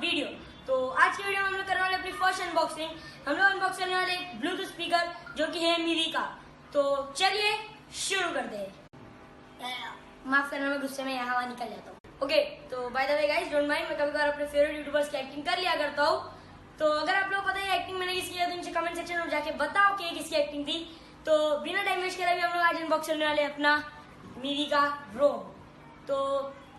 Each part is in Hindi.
वीडियो। तो आज की वीडियो में हम लोग करने वाले अपनी फर्स्ट अनबॉक्सिंग। हम लोग अनबॉक्स करने वाले एक ब्लूटूथ स्पीकर जो कि है मीवी का। तो चलिए शुरू करते हैं। माफ करना, मैं गुस्से में यहाँ निकल जाता हूँ। ओके, तो by the way guys, don't mind, मैं कभी कभार अपने फेवरेट यूट्यूबर्स की एक्टिंग कर लिया करता हूँ। तो अगर आप लोग पता है एक्टिंग मैंने किसकी है तो नीचे कमेंट सेक्शन में जाके बताओ कि किसकी एक्टिंग थी। तो बिना टाइम वेस्ट करे भी हम लोग आज अनबॉक्स करने वाले अपना मीवी का रोम। तो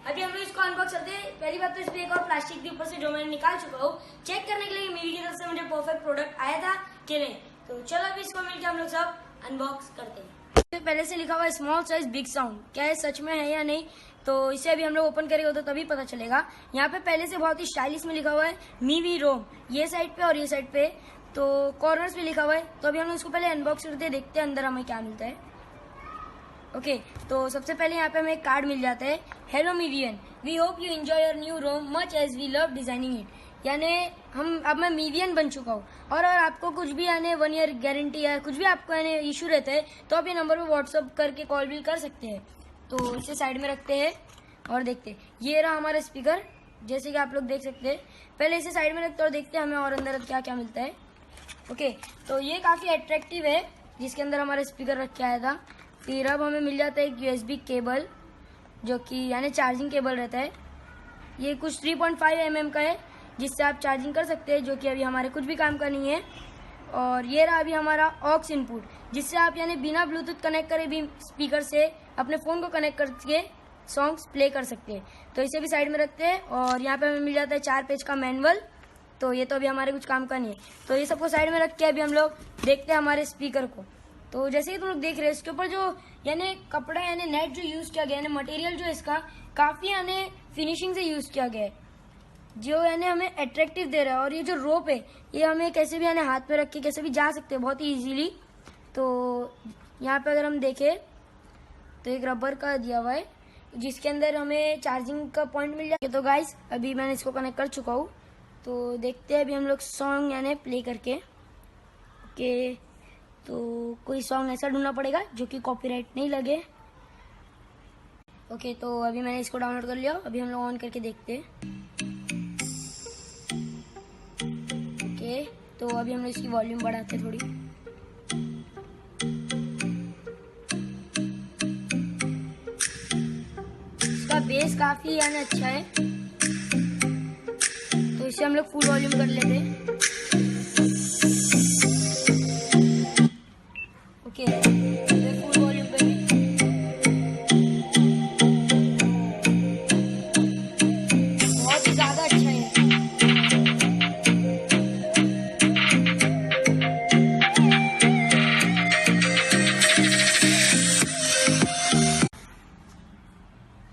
अभी हम लोग इसको अनबॉक्स करते हैं। पहली बात तो इस पे एक और प्लास्टिक के ऊपर से जो मैंने निकाल चुका हूँ, चेक करने के लिए मीवी की तरफ से मुझे परफेक्ट प्रोडक्ट आया था कि नहीं। तो चलो अभी इसको मिलकर हम लोग सब अनबॉक्स करते हैं। पहले से लिखा हुआ है स्मॉल साइज बिग साउंड, क्या है सच में है या नहीं, तो इसे अभी हम लोग ओपन करेंगे तो तभी पता चलेगा। यहाँ पे पहले से बहुत ही स्टाइलिश में लिखा हुआ है मीवी रोम, ये साइड पे और ये साइड पे, तो कॉर्नर्स पे लिखा हुआ है। तो अभी हम लोग इसको पहले अनबॉक्स करते हैं, देखते हैं अंदर हमें क्या मिलता है। ओके, तो सबसे पहले यहाँ पे हमें एक कार्ड मिल जाता है। हेलो मीवियन, we hope you enjoy your new room much as we love designing it. यानी अब मैं मीवियन बन चुका हूँ और आपको कुछ भी यानी 1 ईयर गारंटी या कुछ भी आपको यानी इशू रहता है तो आप ये नंबर पे व्हाट्सअप करके कॉल भी कर सकते हैं। तो इसे साइड में रखते हैं और देखते हैं। ये रहा हमारा स्पीकर, जैसे कि आप लोग देख सकते हैं। पहले इसे साइड में रखते हैं और देखते हैं हमें और अंदर क्या क्या मिलता है। ओके, तो ये काफी अट्रैक्टिव है जिसके अंदर हमारा स्पीकर रख के आया था। फिर अब हमें मिल जाता है एक USB केबल जो कि यानी चार्जिंग केबल रहता है। ये कुछ 3.5 mm का है जिससे आप चार्जिंग कर सकते हैं, जो कि अभी हमारे कुछ भी काम का नहीं है। और ये रहा अभी हमारा ऑक्स इनपुट, जिससे आप यानी बिना ब्लूटूथ कनेक्ट करे भी स्पीकर से अपने फ़ोन को कनेक्ट करके सॉन्ग्स प्ले कर सकते हैं। तो इसे भी साइड में रखते हैं और यहाँ पे हमें मिल जाता है 4 पेज का मैनुअल। तो ये तो अभी हमारे कुछ काम का नहीं है, तो ये सबको साइड में रख के अभी हम लोग देखते हैं हमारे स्पीकर को। तो जैसे कि तुम लोग देख रहे हैं, इसके ऊपर जो यानी कपड़ा यानी नेट जो यूज किया गया है, मटेरियल जो इसका काफी यानी फिनिशिंग से यूज किया गया है, जो यानी हमें अट्रैक्टिव दे रहा है। और ये जो रोप है ये हमें कैसे भी यानी हाथ में रख के कैसे भी जा सकते हैं बहुत ही इजीली। तो यहाँ पे अगर हम देखें तो एक रबर का दिया हुआ है जिसके अंदर हमें चार्जिंग का पॉइंट मिल जाए। तो गाइस अभी मैंने इसको कनेक्ट कर चुका हूँ, तो देखते हैं अभी हम लोग सॉन्ग यानी प्ले करके। ओके, तो कोई सॉन्ग ऐसा ढूंढना पड़ेगा जो कि कॉपीराइट नहीं लगे। ओके, तो अभी मैंने इसको डाउनलोड कर लिया, अभी हम लोग ऑन करके देखते हैं। ओके, तो अभी हम लोग इसकी वॉल्यूम बढ़ाते हैं थोड़ी। इसका बेस काफी यानी अच्छा है, तो इसे हम लोग फुल वॉल्यूम कर लेते हैं। ओके, फुल वॉल्यूम पे भी बहुत ही ज्यादा अच्छा है।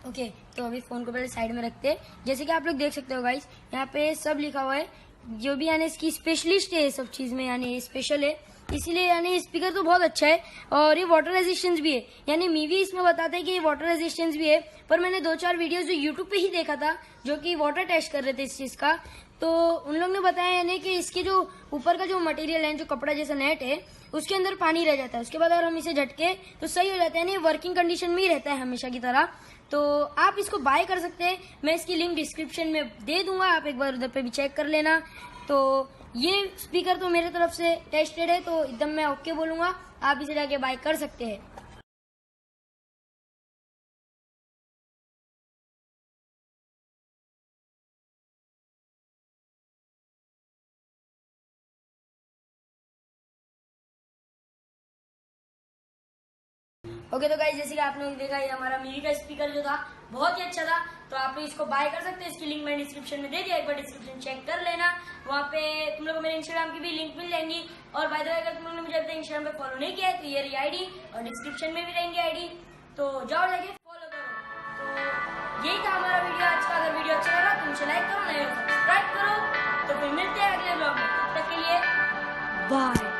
ओके, तो अभी फोन को पहले साइड में रखते हैं। जैसे कि आप लोग देख सकते हो गाइस, यहाँ पे सब लिखा हुआ है, जो भी यानी इसकी स्पेशलिस्ट है सब चीज में, यानी स्पेशल है, इसीलिए यानी स्पीकर तो बहुत अच्छा है। और ये वाटर रेजिस्टेंस भी है, यानी मीवी इसमें बताता है कि ये वाटर रेजिस्टेंस भी है। पर मैंने 2-4 वीडियोस जो यूट्यूब पे ही देखा था जो कि वाटर टेस्ट कर रहे थे इस चीज का, तो उन लोग ने बताया यानी कि इसके जो ऊपर का जो मटेरियल है, जो कपड़ा जैसा नेट है, उसके अंदर पानी रह जाता है। उसके बाद अगर हम इसे झटके तो सही हो जाता है, यानी वर्किंग कंडीशन में ही रहता है हमेशा की तरह। तो आप इसको बाय कर सकते हैं, मैं इसकी लिंक डिस्क्रिप्शन में दे दूंगा, आप एक बार उधर पे भी चेक कर लेना। तो ये स्पीकर तो मेरे तरफ से टेस्टेड है, तो एकदम मैं ओके बोलूंगा, आप इसे जाके बाय कर सकते हैं। ओके, तो गाइस जैसे कि आपने देखा ये हमारा मीवी का स्पीकर जो था बहुत ही अच्छा था, तो आप लोग इसको बाय कर सकते हैं। इसकी लिंक मैंने डिस्क्रिप्शन में दे दिया, एक बार डिस्क्रिप्शन चेक कर लेना, वहाँ पे तुम लोग को मेरे इंस्टाग्राम की भी लिंक मिल जाएंगी। और बाय द वे अगर तुम लोगों ने मुझे अभी तक इंस्टाग्राम पे फॉलो नहीं किया है तो ये रही आईडी और डिस्क्रिप्शन में भी रहेंगी आईडी, तो जाओ जाके फॉलो करो। तो यही था हमारा वीडियो आज का। अगर वीडियो अच्छा लगा तो मुझे लाइक करो, नहीं सब्सक्राइब करो। तो फिर मिलते हैं अगले ब्लॉग में, तब तक के लिए बाय।